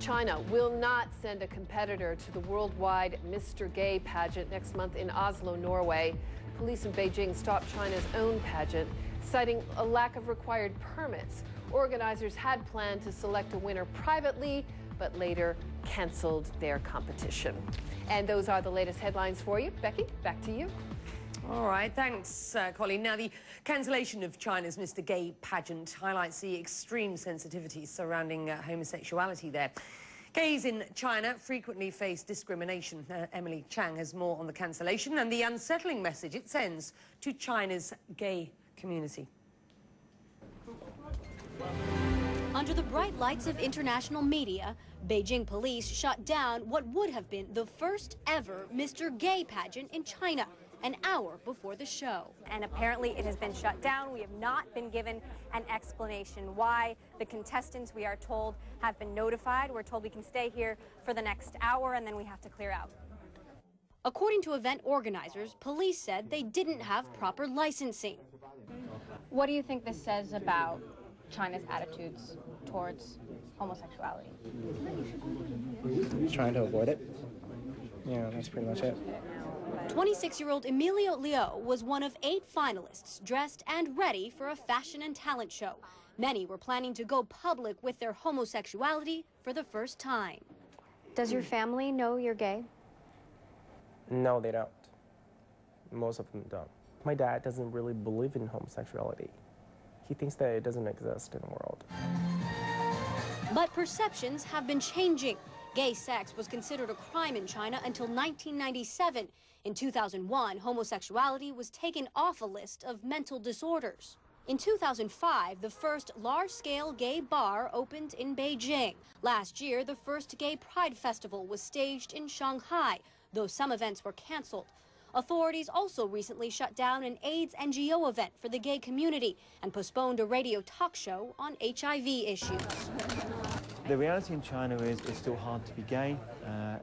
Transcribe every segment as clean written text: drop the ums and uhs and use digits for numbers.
China will not send a competitor to the worldwide Mr. Gay pageant next month in Oslo, Norway. Police in Beijing stopped China's own pageant, citing a lack of required permits. Organizers had planned to select a winner privately, but later canceled their competition. And those are the latest headlines for you. Becky, back to you. All right, thanks, Colleen. Now, the cancellation of China's Mr. Gay pageant highlights the extreme sensitivities surrounding homosexuality there. Gays in China frequently face discrimination. Emily Chang has more on the cancellation and the unsettling message it sends to China's gay community. Under the bright lights of international media, Beijing police shut down what would have been the first ever Mr. Gay pageant in China, an hour before the show. And apparently it has been shut down. We have not been given an explanation why. The contestants, we are told, have been notified. We're told we can stay here for the next hour and then we have to clear out. According to event organizers, police said they didn't have proper licensing. What do you think this says about China's attitudes towards homosexuality? Trying to avoid it. Yeah, that's pretty much it. 26-year-old Emilio Liu was one of 8 finalists dressed and ready for a fashion and talent show. Many were planning to go public with their homosexuality for the first time. Does your family know you're gay? No, they don't. Most of them don't. My dad doesn't really believe in homosexuality. He thinks that it doesn't exist in the world. But perceptions have been changing. Gay sex was considered a crime in China until 1997. In 2001, homosexuality was taken off a list of mental disorders. In 2005, the first large-scale gay bar opened in Beijing. Last year, the first gay pride festival was staged in Shanghai, though some events were canceled. Authorities also recently shut down an AIDS NGO event for the gay community and postponed a radio talk show on HIV issues. The reality in China is it's still hard to be gay.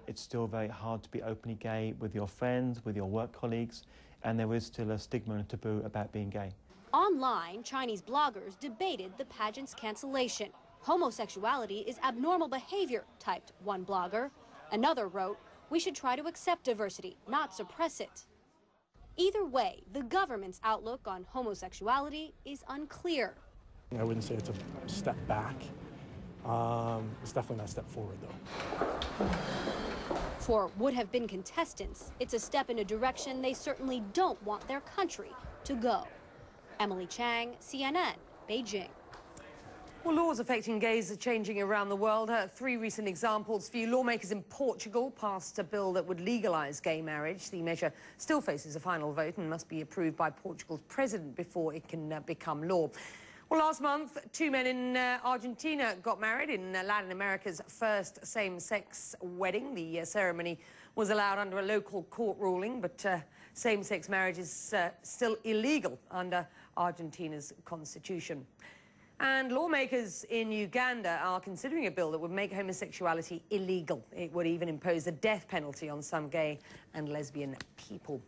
It's still very hard to be openly gay with your friends, with your work colleagues, and there is still a stigma and a taboo about being gay. Online, Chinese bloggers debated the pageant's cancellation. Homosexuality is abnormal behavior, typed one blogger. Another wrote, we should try to accept diversity, not suppress it. Either way, the government's outlook on homosexuality is unclear. I wouldn't say it's a step back. It's definitely not a step forward, though. For would-have-been contestants, it's a step in a direction they certainly don't want their country to go. Emily Chang, CNN, Beijing. Well, laws affecting gays are changing around the world. 3 recent examples for you. Lawmakers in Portugal passed a bill that would legalize gay marriage. The measure still faces a final vote and must be approved by Portugal's president before it can become law. Well, last month, 2 men in Argentina got married in Latin America's first same-sex wedding. The ceremony was allowed under a local court ruling, but same-sex marriage is still illegal under Argentina's constitution. And lawmakers in Uganda are considering a bill that would make homosexuality illegal. It would even impose a death penalty on some gay and lesbian people.